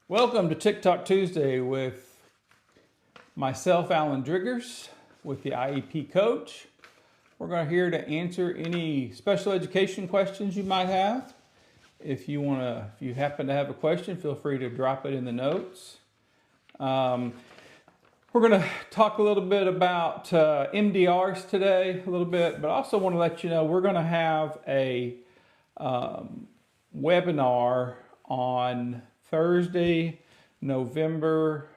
Welcome to TikTok Tuesday with myself, Alan Driggers, with the IEP coach. We're here to answer any special education questions you might have. If you happen to have a question, feel free to drop it in the notes. We're going to talk a little bit about MDRs today, a little bit, but also want to let you know we're going to have a webinar on Thursday, November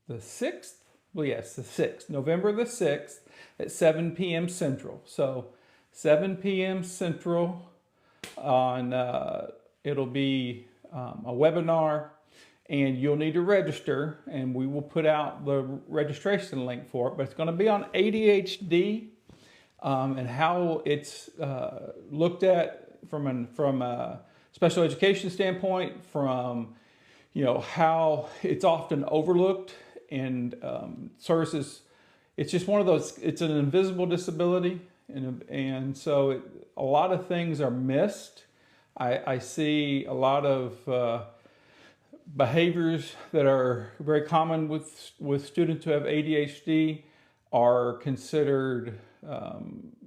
the 6th. Well, yes, the 6th, November the 6th at 7 p.m. Central. So 7 p.m. Central on, it'll be a webinar, and you'll need to register, and we will put out the registration link for it, but it's going to be on ADHD and how it's looked at from a special education standpoint, from how it's often overlooked and services. It's just one of those. It's an invisible disability, and so a lot of things are missed. I see a lot of behaviors that are very common with students who have ADHD are considered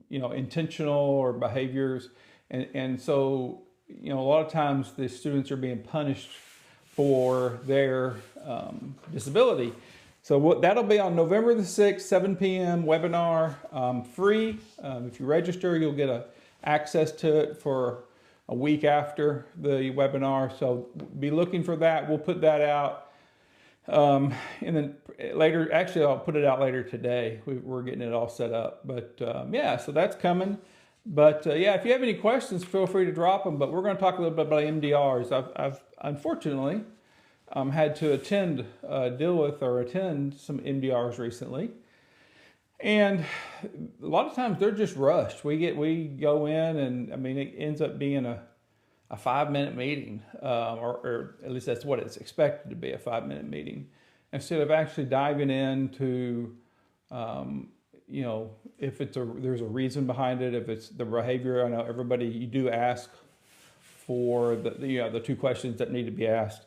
intentional or behaviors, and so a lot of times the students are being punished for their disability. So that'll be on November the 6th, 7 p.m. webinar, free. If you register, you'll get access to it for a week after the webinar. So be looking for that. We'll put that out. And then later, actually, I'll put it out later today. We're getting it all set up. But yeah, so that's coming. But yeah, if you have any questions, feel free to drop them. But we're going to talk a little bit about MDRs. I've unfortunately had to deal with or attend some MDRs recently. And a lot of times they're just rushed. We go in, and I mean, it ends up being a 5-minute meeting, or at least that's what it's expected to be, a 5-minute meeting, instead of actually diving into if there's a reason behind it, if it's the behavior. I know you do ask for the two questions that need to be asked,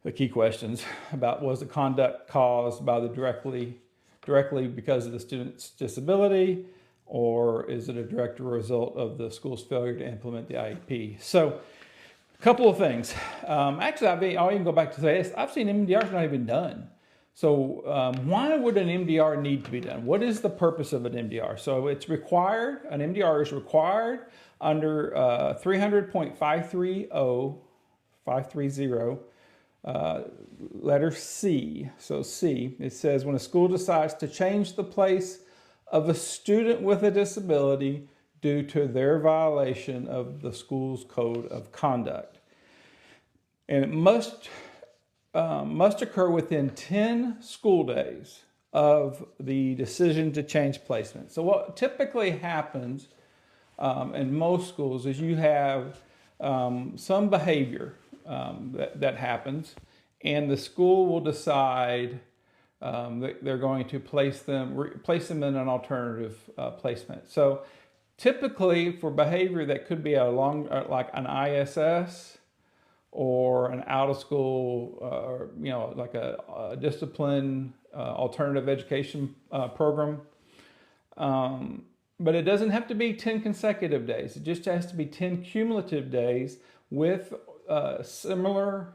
the key questions about, was the conduct caused by the directly because of the student's disability, or is it a direct result of the school's failure to implement the IEP? So a couple of things. Actually, I'll even go back to say, I've seen MDRs not even done. So why would an MDR need to be done? What is the purpose of an MDR? So it's required, an MDR is required under 300.530, letter C. So C, it says, when a school decides to change the place of a student with a disability due to their violation of the school's code of conduct. And it must occur within 10 school days of the decision to change placement. So what typically happens in most schools is you have some behavior that happens, and the school will decide that they're going to place them in an alternative placement. So typically for behavior that could be like an ISS, or an out-of-school, like a discipline alternative education program. But it doesn't have to be 10 consecutive days. It just has to be 10 cumulative days with similar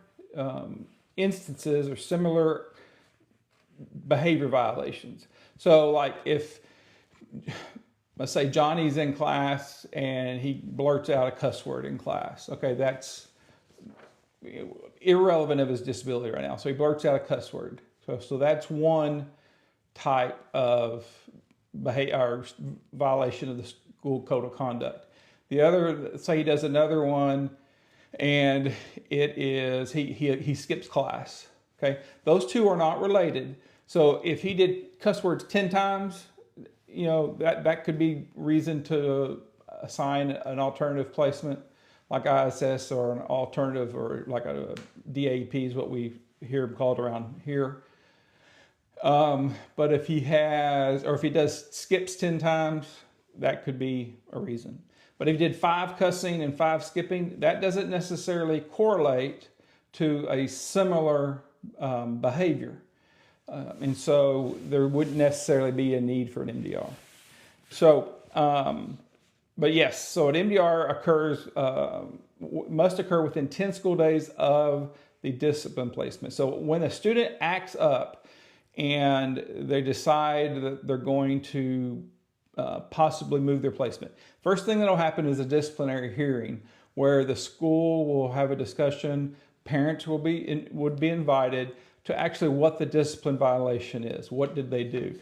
instances or similar behavior violations. So like if, let's say Johnny's in class and he blurts out a cuss word in class. Okay, that's irrelevant of his disability right now. So he blurts out a cuss word. So that's one type of behavior or violation of the school code of conduct. The other, say he does another one, and it is he skips class. Okay, those two are not related. So if he did cuss words 10 times, that could be reason to assign an alternative placement, like ISS, or an alternative, or like a DAP is what we hear called around here. But if he skips 10 times, that could be a reason. But if he did 5 cussing and 5 skipping, that doesn't necessarily correlate to a similar behavior. And so there wouldn't necessarily be a need for an MDR. So, but yes, so an MDR occurs, must occur within 10 school days of the discipline placement. So when a student acts up and they decide that they're going to possibly move their placement, first thing that'll happen is a disciplinary hearing where the school will have a discussion. Parents would be invited to actually what the discipline violation is. What did they do?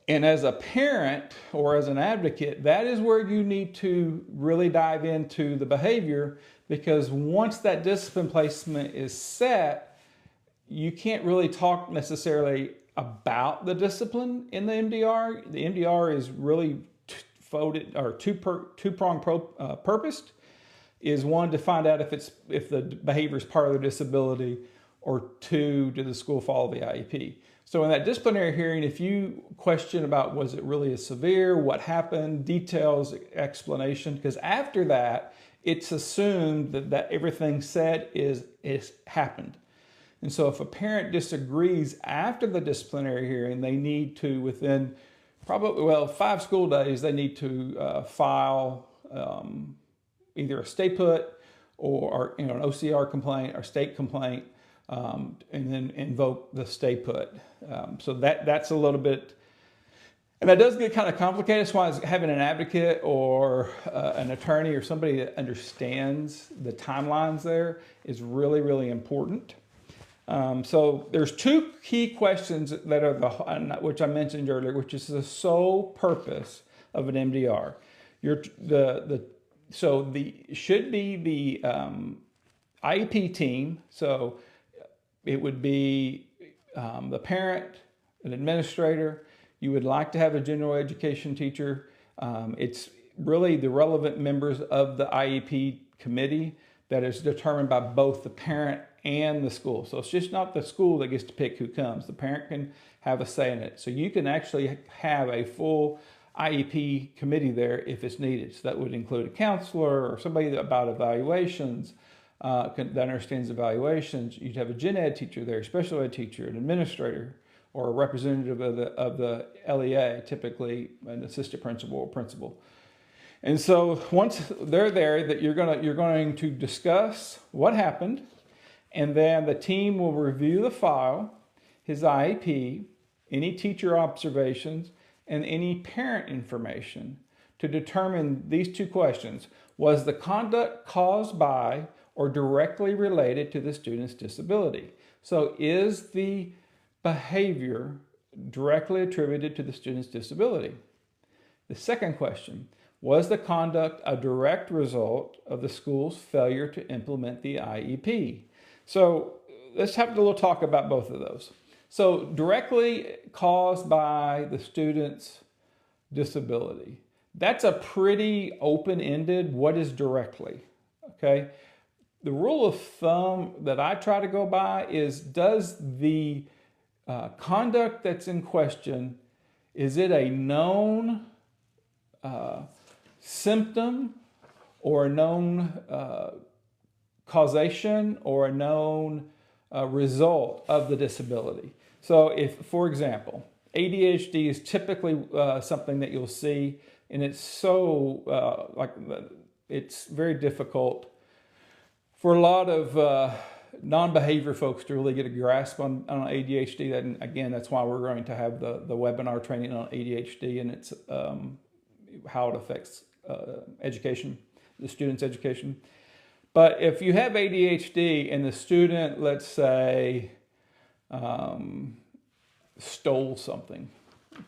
And as a parent or as an advocate, that is where you need to really dive into the behavior, because once that discipline placement is set, you can't really talk necessarily about the discipline in the MDR. The MDR is really two-pronged purposed. Is one, to find out if the behavior is part of their disability, or two, did the school follow the IEP? So in that disciplinary hearing, if you question about was it really a severe, what happened, details, explanation, because after that, it's assumed that everything said is happened. And so if a parent disagrees after the disciplinary hearing, they need to, within probably, 5 school days, they need to file either a stay put or an OCR complaint or state complaint, and then invoke the stay put. So that's a little bit, and that does get kind of complicated. That's why having an advocate or an attorney or somebody that understands the timelines there is really, really important. So there's 2 key questions that are which I mentioned earlier, which is the sole purpose of an MDR. Should be the IEP team. So it would be the parent, an administrator. You would like to have a general education teacher. It's really the relevant members of the IEP committee that is determined by both the parent and the school. So it's just not the school that gets to pick who comes. The parent can have a say in it. So you can actually have a full IEP committee there if it's needed. So that would include a counselor or somebody about evaluations, that understands evaluations. You'd have a gen ed teacher there, special ed teacher, an administrator, or a representative of the LEA, typically an assistant principal or principal. And so once they're there, that you're going to discuss what happened, and then the team will review the file, his IEP, any teacher observations, and any parent information to determine these 2 questions. Was the conduct caused by or directly related to the student's disability? So is the behavior directly attributed to the student's disability? The second question, was the conduct a direct result of the school's failure to implement the IEP? So let's have a little talk about both of those. So directly caused by the student's disability. That's a pretty open-ended, what is directly, okay? The rule of thumb that I try to go by is, does the conduct that's in question, is it a known symptom or a known causation or a known result of the disability? So if, for example, ADHD is typically something that you'll see, and it's so it's very difficult for a lot of non-behavior folks to really get a grasp on ADHD. And again, that's why we're going to have the webinar training on ADHD and its how it affects education, the student's education. But if you have ADHD and the student, let's say, stole something,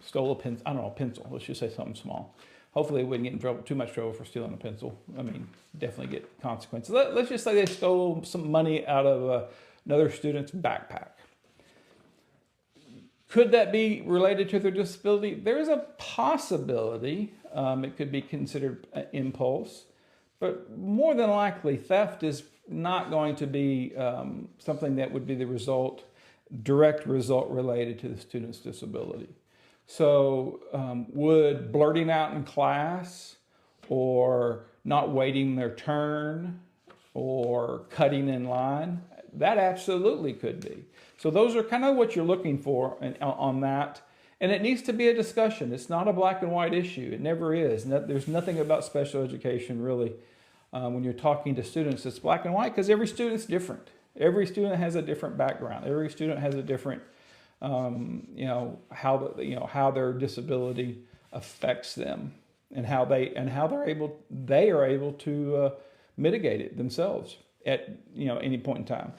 stole a pencil, I don't know, a pencil, let's just say something small. Hopefully they wouldn't get in trouble, too much trouble for stealing a pencil. I mean, definitely get consequences. Let's just say they stole some money out of another student's backpack. Could that be related to their disability? There is a possibility. It could be considered an impulse. But more than likely, theft is not going to be something that would be the result, direct result related to the student's disability. So would blurting out in class or not waiting their turn or cutting in line, That absolutely could be. So those are kind of what you're looking for on that. And it needs to be a discussion. It's not a black and white issue. It never is. There's nothing about special education really when you're talking to students that's black and white, because every student's different. Every student has a different background. Every student has a different, how their disability affects them, and how they are able to mitigate it themselves at any point in time.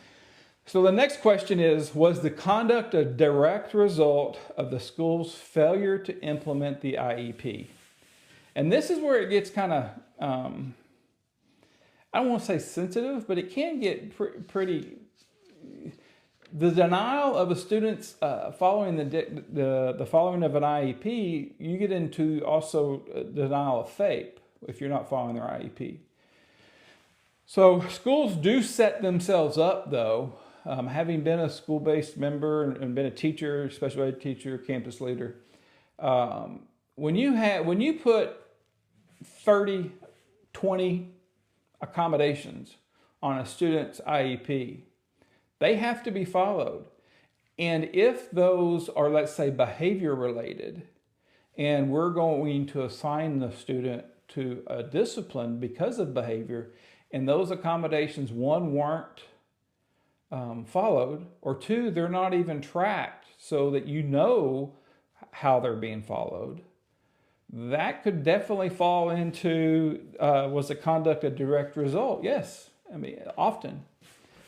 So the next question is, was the conduct a direct result of the school's failure to implement the IEP? And this is where it gets kind of, I don't want to say sensitive, but it can get pretty, the denial of a student's following the following of an IEP, you get into also denial of FAPE if you're not following their IEP. So schools do set themselves up though, having been a school-based member and been a teacher, special ed teacher, campus leader, when you put 30, 20 accommodations on a student's IEP, they have to be followed. And if those are, let's say, behavior related, and we're going to assign the student to a discipline because of behavior, and those accommodations, one, weren't followed, or two, they're not even tracked so that you know how they're being followed, that could definitely fall into, was the conduct a direct result? Yes, I mean, often.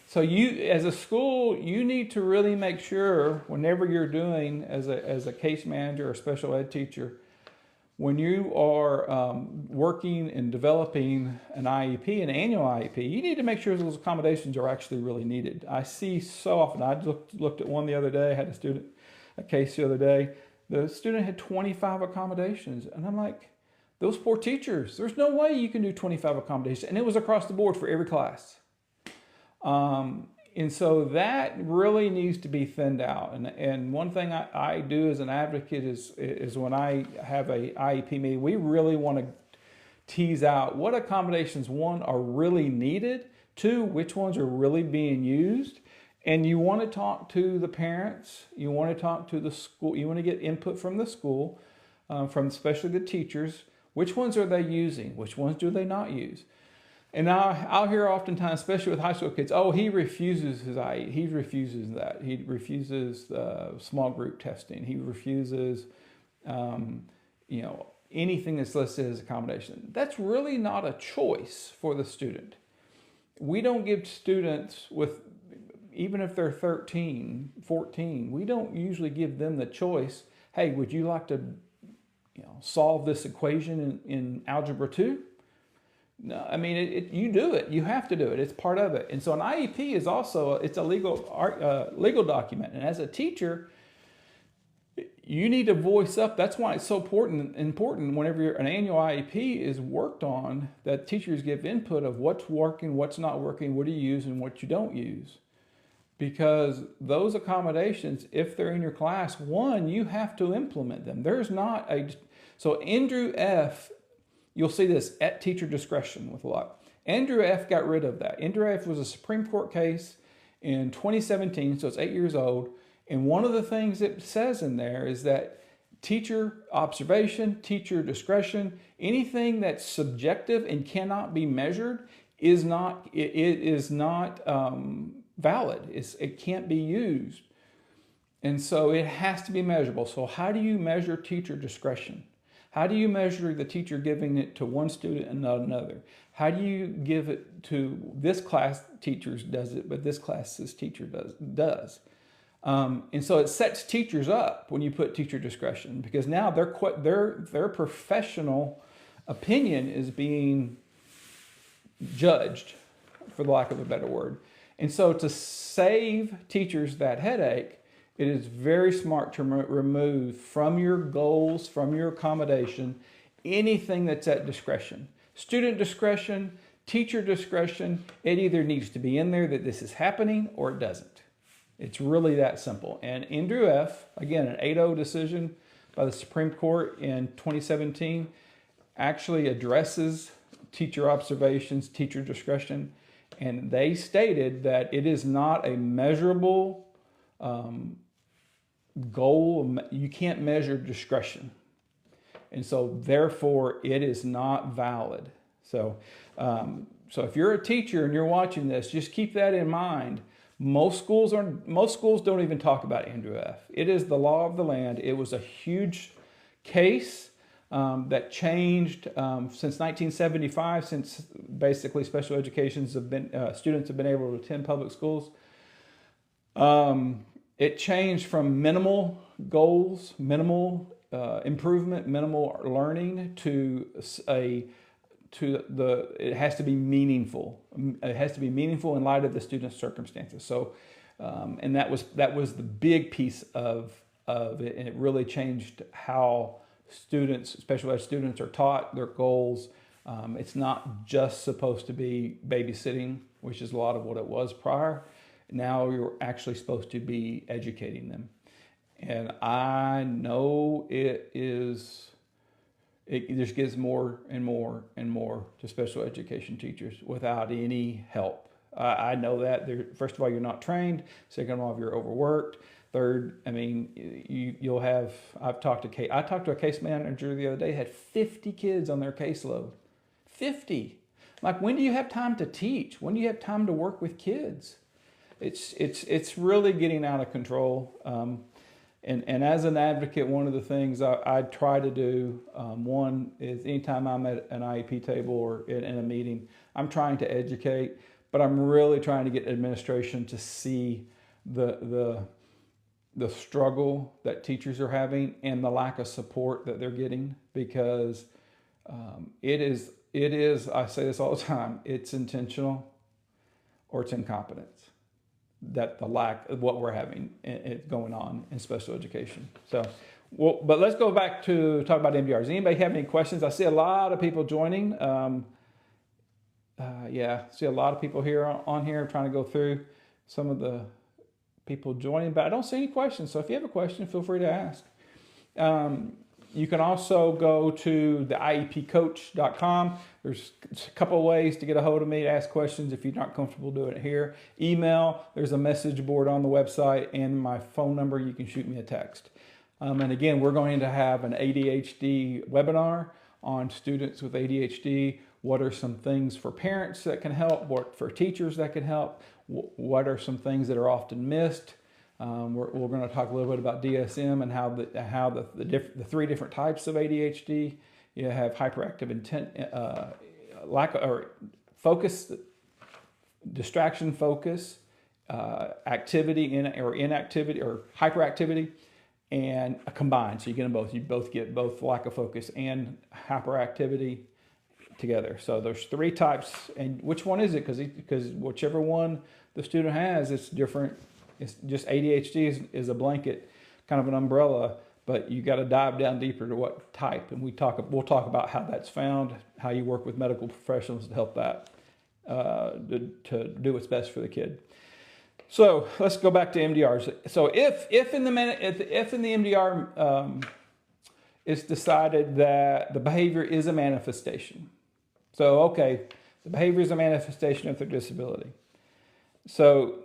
So you, as a school, you need to really make sure whenever you're doing, as a case manager or special ed teacher, when you are working and developing an IEP, an annual IEP, you need to make sure those accommodations are actually really needed. I see so often, I looked at one the other day, I had a case the other day, the student had 25 accommodations, and I'm like, those poor teachers, there's no way you can do 25 accommodations, and it was across the board for every class. And so that really needs to be thinned out. And one thing I do as an advocate is when I have a IEP meeting, we really want to tease out what accommodations, one, are really needed, two, which ones are really being used. And you want to talk to the parents, you want to talk to the school, you want to get input from the school, from especially the teachers. Which ones are they using? Which ones do they not use? And I'll hear oftentimes, especially with high school kids, oh, he refuses his IE, he refuses that. He refuses small group testing. He refuses, anything that's listed as accommodation. That's really not a choice for the student. We don't give students even if they're 13, 14, we don't usually give them the choice, hey, would you like to solve this equation in Algebra 2? No, I mean, you do it. You have to do it. It's part of it. And so an IEP is also, it's a legal document. And as a teacher, you need to voice up. That's why it's so important whenever an annual IEP is worked on, that teachers give input of what's working, what's not working, what do you use and what you don't use. Because those accommodations, if they're in your class, one, you have to implement them. There's not so Endrew F, you'll see this at teacher discretion with a lot. Endrew F got rid of that. Endrew F was a Supreme Court case in 2017, so it's 8 years old. And one of the things it says in there is that teacher observation, teacher discretion, anything that's subjective and cannot be measured is not valid. It can't be used. And so it has to be measurable. So how do you measure teacher discretion? How do you measure the teacher giving it to one student and not another? How do you give it to this class teachers does it, but this class's teacher does? And so it sets teachers up when you put teacher discretion, because now their professional opinion is being judged, for the lack of a better word. And so to save teachers that headache, it is very smart to remove from your goals, from your accommodation, anything that's at discretion. Student discretion, teacher discretion, it either needs to be in there that this is happening or it doesn't. It's really that simple. And Endrew F, again, an 8-0 decision by the Supreme Court in 2017, actually addresses teacher observations, teacher discretion. And they stated that it is not a measurable goal. You can't measure discretion. And so therefore it is not valid. So, so if you're a teacher and you're watching this, just keep that in mind. Most schools don't even talk about Endrew F. It is the law of the land. It was a huge case that changed since 1975, since basically special educations have been, students have been able to attend public schools. It changed from minimal goals, minimal improvement, minimal learning to it has to be meaningful. It has to be meaningful in light of the student's circumstances. So, and that was the big piece of it, and it really changed how students, special ed students, are taught their goals. It's not just supposed to be babysitting, which is a lot of what it was prior. Now you're actually supposed to be educating them. And I know it just gives more and more and more to special education teachers without any help. I know that. First of all, you're not trained. Second of all, you're overworked. Third, I mean, you'll have, I talked to a case manager the other day, had 50 kids on their caseload. 50. Like, when do you have time to teach? When do you have time to work with kids? It's really getting out of control. And as an advocate, one of the things I try to do, one is anytime I'm at an IEP table or in a meeting, I'm trying to educate, but I'm really trying to get administration to see the struggle that teachers are having and the lack of support that they're getting, because it is, I say this all the time, it's intentional or it's incompetence. That the lack of what we're having going on in special education. So, well, but let's go back to talk about MDRs. Anybody have any questions? I see a lot of people joining. Yeah, see a lot of people here on here. I'm trying to go through some of the people joining, but I don't see any questions. So if you have a question, feel free to ask. You can also go to the IEPcoach.com. There's a couple of ways to get a hold of me to ask questions if you're not comfortable doing it here. Email, there's a message board on the website, and my phone number, you can shoot me a text. And again, we're going to have an ADHD webinar on students with ADHD. What are some things for parents that can help? What for teachers that can help? What are some things that are often missed? We're going to talk a little bit about DSM and how the three different types of ADHD. You have hyperactive intent, focus, distraction focus, activity or inactivity or hyperactivity, and combined. So you get them both. You both get both lack of focus and hyperactivity together. So there's three types, and which one is it? Because whichever one the student has, it's different. It's just ADHD is a blanket, kind of an umbrella, but you got to dive down deeper to what type. And we'll talk about how that's found, how you work with medical professionals to help that to do what's best for the kid. So let's go back to MDRs. So if in the MDR it's decided that the behavior is a manifestation. So okay, the behavior is a manifestation of their disability. So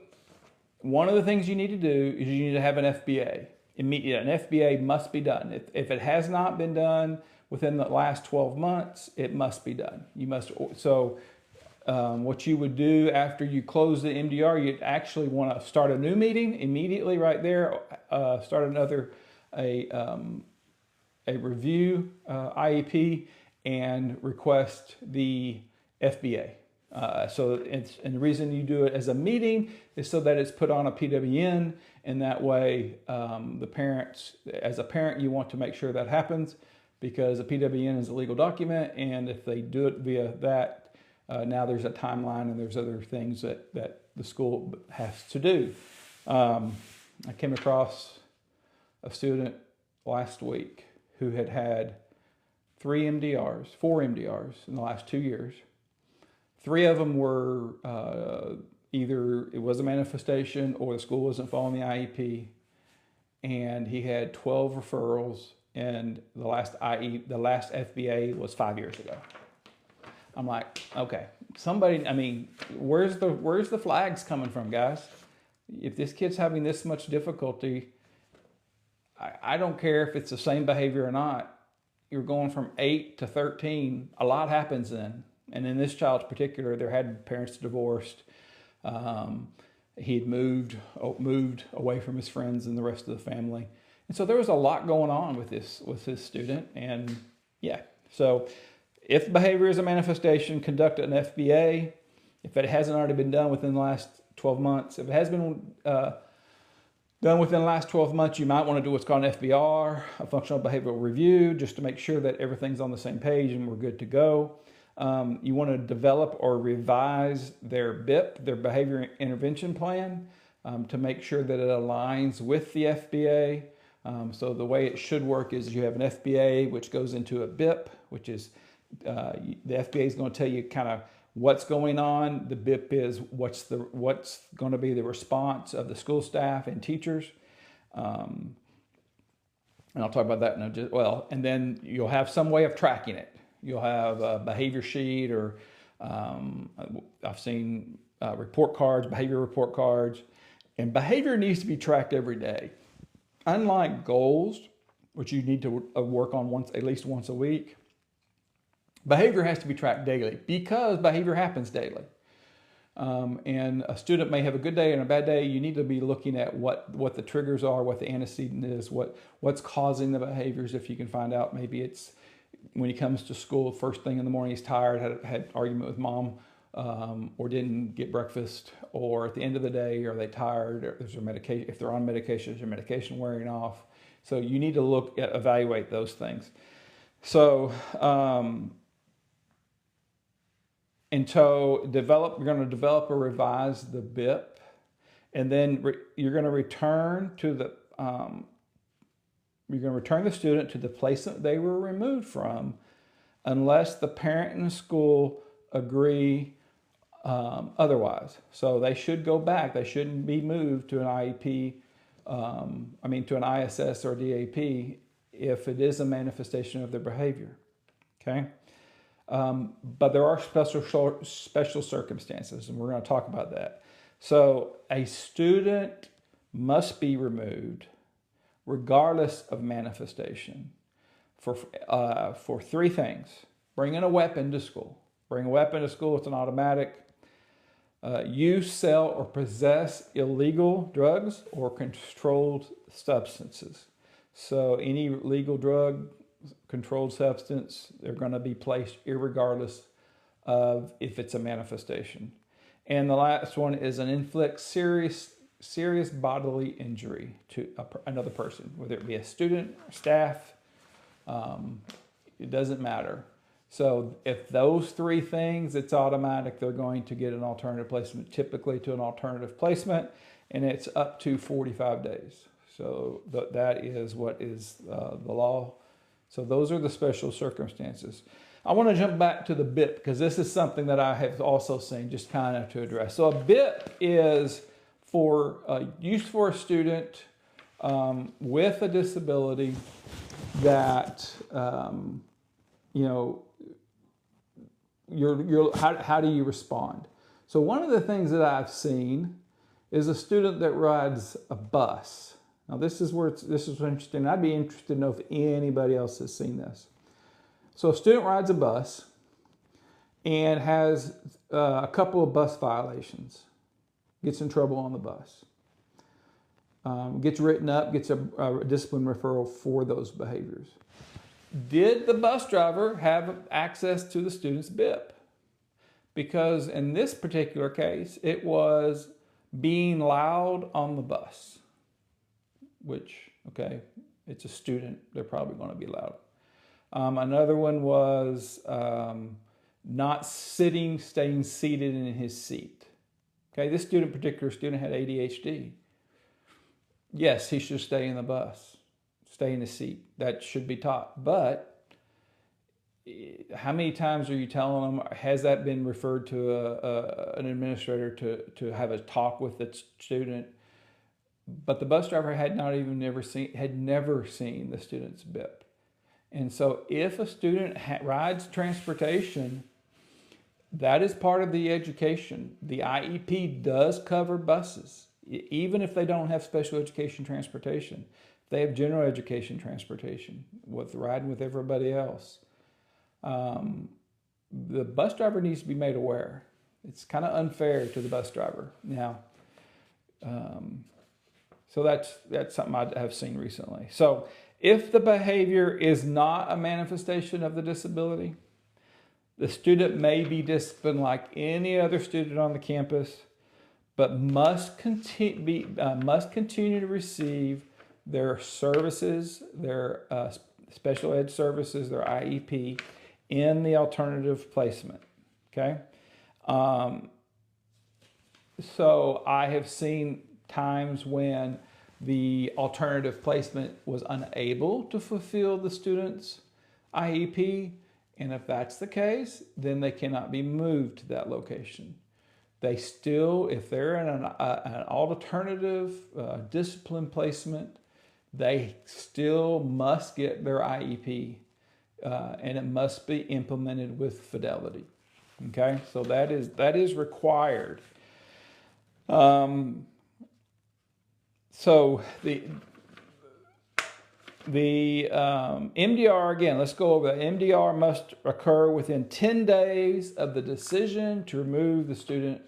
one of the things you need to do is you need to have an FBA. An FBA must be done. If it has not been done within the last 12 months, it must be done. You must. So what you would do after you close the MDR, you'd actually want to start a new meeting immediately right there. Start a review IEP and request the FBA. And the reason you do it as a meeting is so that it's put on a PWN, and that way the parents, as a parent, you want to make sure that happens, because a PWN is a legal document, and if they do it via that, now there's a timeline and there's other things that the school has to do. I came across a student last week who had 4 MDRs in the last 2 years. 3 of them were either it was a manifestation or the school wasn't following the IEP, and he had 12 referrals, and the last FBA was 5 years ago. I'm like, okay, somebody, I mean, where's the flags coming from, guys? If this kid's having this much difficulty, I don't care if it's the same behavior or not. You're going from 8 to 13. A lot happens then. And in this child's particular, there had parents divorced. He had moved away from his friends and the rest of the family. And so there was a lot going on with this student. And yeah, so if behavior is a manifestation, conduct an FBA. If it hasn't already been done within the last 12 months, if it has been done within the last 12 months, you might want to do what's called an FBR, a functional behavioral review, just to make sure that everything's on the same page and we're good to go. You want to develop or revise their BIP, their behavior intervention plan, to make sure that it aligns with the FBA. So the way it should work is you have an FBA, which goes into a BIP, which is the FBA is going to tell you kind of what's going on. The BIP is what's going to be the response of the school staff and teachers. And I'll talk about that in just well. And then you'll have some way of tracking it. You'll have a behavior sheet, or I've seen report cards, behavior report cards. And behavior needs to be tracked every day. Unlike goals, which you need to work on at least once a week, behavior has to be tracked daily because behavior happens daily. And a student may have a good day and a bad day. You need to be looking at what the triggers are, what the antecedent is, what's causing the behaviors. If you can find out, maybe it's when he comes to school, first thing in the morning, he's tired, had an argument with mom, or didn't get breakfast, or at the end of the day, are they tired? Or is there medication? If they're on medication, is their medication wearing off? So you need to evaluate those things. So, and so you're going to develop or revise the BIP, and then you're going to return the student to the place that they were removed from, unless the parent and the school agree otherwise. So they should go back. They shouldn't be moved to an IEP, to an ISS or DAP if it is a manifestation of their behavior. Okay. But there are special circumstances, and we're going to talk about that. So a student must be removed regardless of manifestation for three things. Bringing a weapon to school. Bring a weapon to school, it's an automatic. Use, sell, or possess illegal drugs or controlled substances. So any legal drug, controlled substance, they're going to be placed irregardless of if it's a manifestation. And the last one is an inflict serious bodily injury to another person, whether it be a student or staff. It doesn't matter. So if those three things, it's automatic, they're going to get an alternative placement, typically to an alternative placement, and it's up to 45 days. So that is what is the law. So those are the special circumstances. I want to jump back to the BIP because this is something that I have also seen, just kind of to address. So a BIP is use for a student with a disability that how do you respond? So one of the things that I've seen is a student that rides a bus. Now this is interesting. I'd be interested to know if anybody else has seen this. So a student rides a bus and has a couple of bus violations, gets in trouble on the bus, gets written up, gets a discipline referral for those behaviors. Did the bus driver have access to the student's BIP? Because in this particular case, it was being loud on the bus, which, okay, it's a student, they're probably going to be loud. Another one was not staying seated in his seat. Okay, this particular student had ADHD. Yes, he should stay in the bus, stay in the seat. That should be taught. But how many times are you telling them, has that been referred to an administrator to have a talk with the student? But the bus driver had never seen the student's BIP. And so if a student rides transportation that is part of the education. The IEP does cover buses, even if they don't have special education transportation. They have general education transportation with riding with everybody else. The bus driver needs to be made aware. It's kind of unfair to the bus driver. Now, so that's something I have seen recently. So if the behavior is not a manifestation of the disability, the student may be disciplined like any other student on the campus, but must continue to receive their services, their special ed services, their IEP, in the alternative placement. Okay. So I have seen times when the alternative placement was unable to fulfill the student's IEP, and if that's the case, then they cannot be moved to that location. They still, if they're in an alternative discipline placement, they still must get their IEP, and it must be implemented with fidelity. Okay, so that is required. So the MDR, again, let's go over that. MDR must occur within 10 days of the decision to remove the student.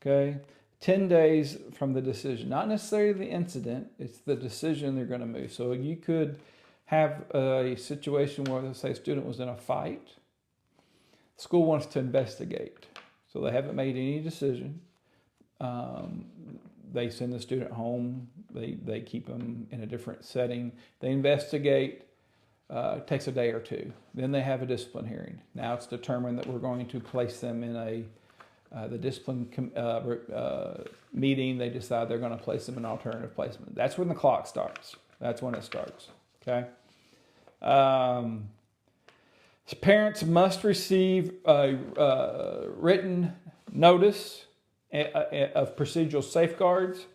Okay, 10 days from the decision, not necessarily the incident, it's the decision they're going to move. So you could have a situation where, let's say, a student was in a fight. School wants to investigate, so they haven't made any decision. They send the student home. They keep them in a different setting. They investigate. It takes a day or two. Then they have a discipline hearing. Now it's determined that we're going to place them in the discipline meeting. They decide they're going to place them in alternative placement. That's when the clock starts. That's when it starts. Okay. So parents must receive a written notice of procedural safeguards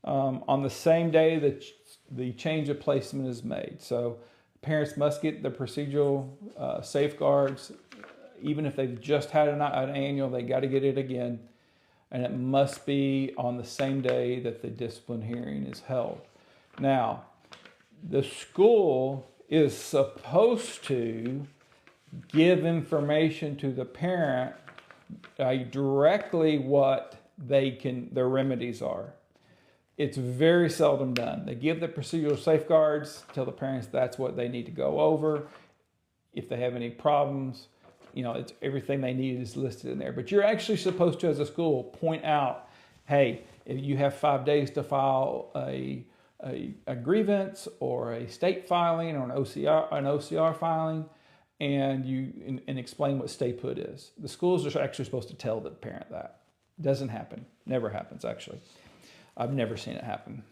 on the same day that the change of placement is made. So parents must get the procedural safeguards, even if they've just had an annual, they got to get it again. And it must be on the same day that the discipline hearing is held. Now, the school is supposed to give information to the parent directly what their remedies are. It's very seldom done. They give the procedural safeguards, tell the parents that's what they need to go over. If they have any problems, it's everything they need is listed in there. But you're actually supposed to, as a school, point out, hey, if you have 5 days to file a grievance or a state filing or an OCR filing, and explain what stay put is. The schools are actually supposed to tell the parent that. It doesn't happen. Never happens, actually. I've never seen it happen.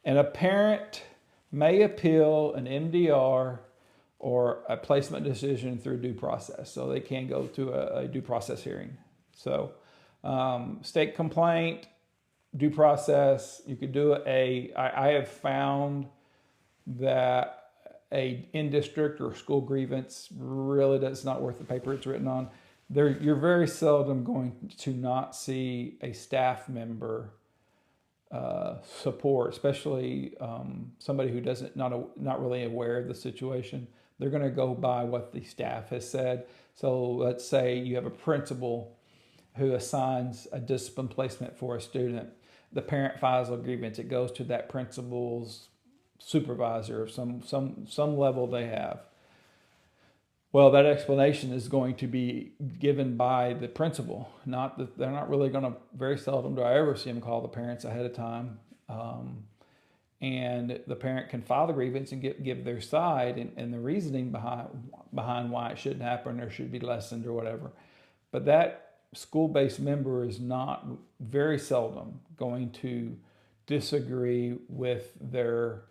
And a parent may appeal an MDR or a placement decision through due process. So they can go to a due process hearing. So state complaint, due process, you could do I have found that a in-district or school grievance really does not worth the paper it's written on. You're very seldom going to not see a staff member support, especially somebody who not really aware of the situation. They're going to go by what the staff has said. So let's say you have a principal who assigns a discipline placement for a student. The parent files a grievance. It goes to that principal's supervisor of some level they have. Well, that explanation is going to be given by the principal. They're not really going to, very seldom do I ever see them call the parents ahead of time. And the parent can file the grievance and give their side and the reasoning behind why it shouldn't happen or should be lessened or whatever. But that school-based member is not, very seldom, going to disagree with their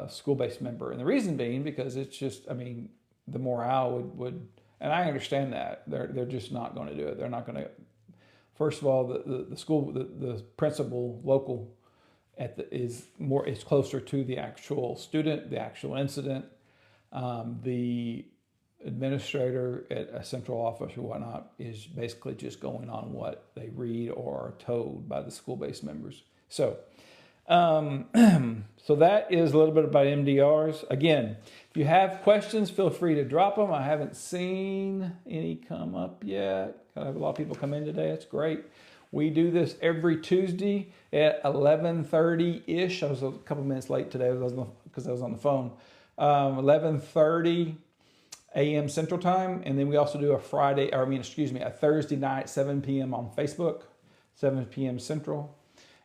school-based member. And the reason being because it's just, the morale would, and I understand that they're just not going to do it. They're not going to. First of all, the school, the principal local is closer to the actual student, the actual incident. The administrator at a central office or whatnot is basically just going on what they read or are told by the school-based members. So, so that is a little bit about MDRs. Again, if you have questions, feel free to drop them. I haven't seen any come up yet. I have a lot of people come in today. That's great. We do this every Tuesday at 11:30-ish. I was a couple minutes late today because I was on the phone. 11:30 a.m. Central Time, and then we also do a Thursday night, 7 p.m. on Facebook, 7 p.m. Central.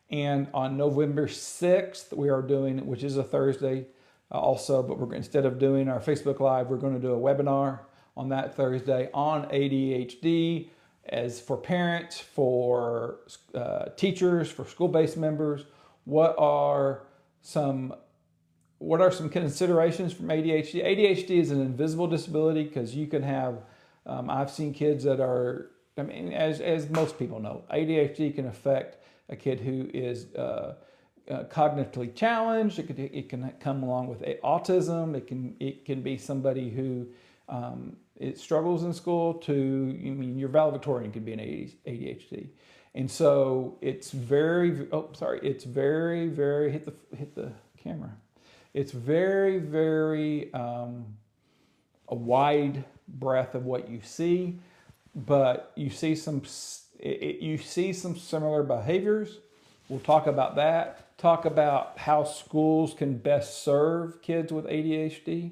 And on November 6th, we are doing, which is a Thursday also, but instead of doing our Facebook Live, we're going to do a webinar on that Thursday on ADHD, as for parents, for teachers, for school-based members. What are some considerations from ADHD? ADHD is an invisible disability because you can have, I've seen kids that are, as most people know, ADHD can affect a kid who is cognitively challenged. It can come along with autism. It can be somebody who it struggles in school your valedictorian could be an ADHD. And so it's very, hit the camera. It's very, very a wide breadth of what you see, but you see some similar behaviors. We'll talk about that. Talk about how schools can best serve kids with ADHD,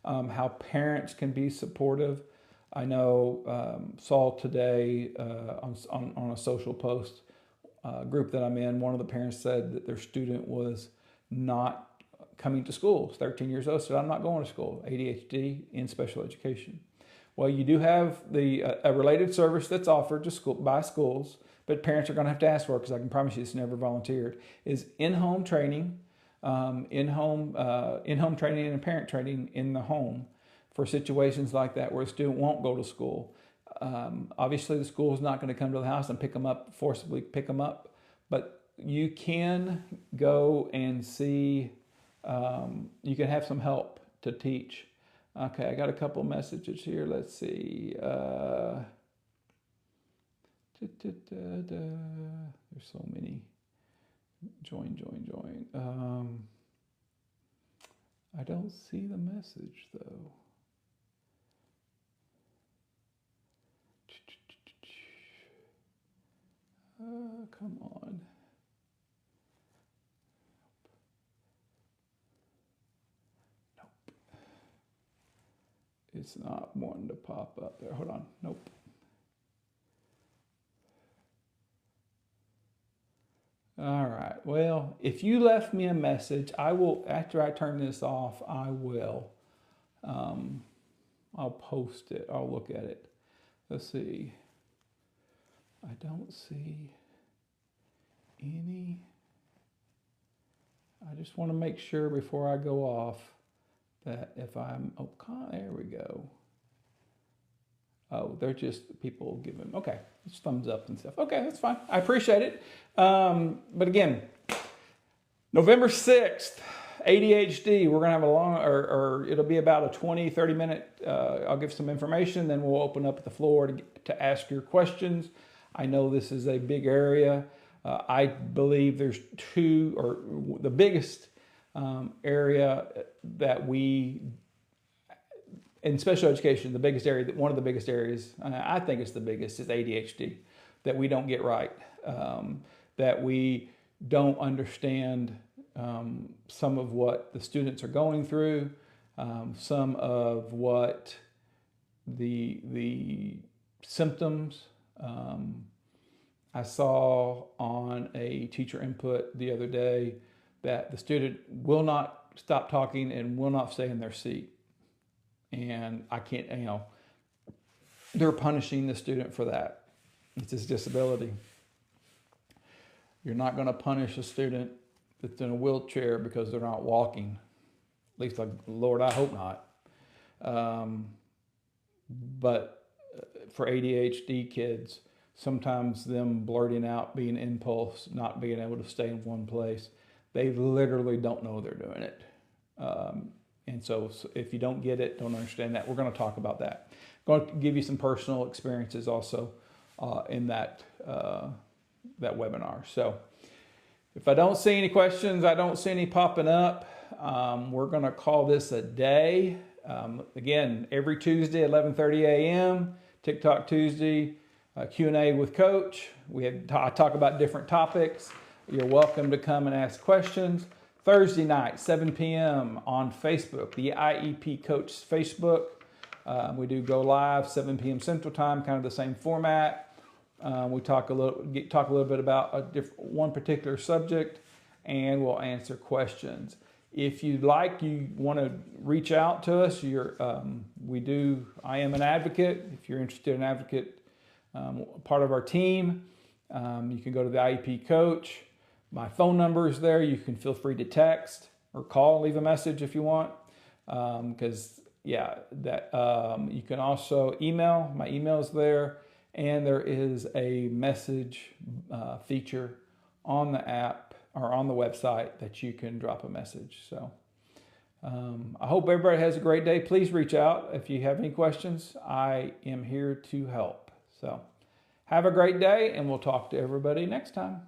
how parents can be supportive. I know saw today on a social post group that I'm in, one of the parents said that their student was not coming to school. He's 13 years old, said, I'm not going to school, ADHD in special education. Well, you do have a related service that's offered to by schools, but parents are going to have to ask for it because I can promise you it's never volunteered, is in-home training, in-home training and parent training in the home for situations like that where a student won't go to school. Obviously, the school is not going to come to the house and forcibly pick them up, but you can go and see, you can have some help to teach. Okay, I got a couple messages here. Let's see. There's so many. Join. I don't see the message though. Come on. It's not wanting to pop up there. Hold on. Nope. All right. Well, if you left me a message, I will, after I turn this off, I'll post it. I'll look at it. Let's see. I don't see any. I just want to make sure before I go off that if I'm, there we go. Oh, they're just people giving, okay, it's thumbs up and stuff. Okay, that's fine. I appreciate it. But again, November 6th, ADHD, we're going to have a long, or it'll be about a 20, 30 minute, I'll give some information, then we'll open up the floor to ask your questions. I know this is a big area. I believe there's the biggest area that in special education, one of the biggest areas, I think it's the biggest, is ADHD, that we don't get right, that we don't understand some of what the students are going through, some of what the symptoms. I saw on a teacher input the other day that the student will not stop talking and will not stay in their seat. And I can't, they're punishing the student for that. It's his disability. You're not going to punish a student that's in a wheelchair because they're not walking. At least, Lord, I hope not. But for ADHD kids, sometimes them blurting out, being impulse, not being able to stay in one place, they literally don't know they're doing it. And so if you don't get it, don't understand that, we're going to talk about that. I'm going to give you some personal experiences also in that webinar. So if I don't see any questions, I don't see any popping up, we're going to call this a day. Again, every Tuesday, 11:30 a.m., TikTok Tuesday, Q&A with Coach. I talk about different topics. You're welcome to come and ask questions. Thursday night, 7 p.m. on Facebook, the IEP Coach Facebook. We do go live 7 p.m. Central Time, kind of the same format. We talk a little bit about one particular subject, and we'll answer questions. If you want to reach out to us, I am an advocate. If you're interested in an advocate, part of our team, you can go to the IEP Coach. My phone number is there. You can feel free to text or call, leave a message if you want. You can also email. My email is there, and there is a message feature on the app or on the website that you can drop a message. So I hope everybody has a great day. Please reach out if you have any questions. I am here to help. So have a great day, and we'll talk to everybody next time.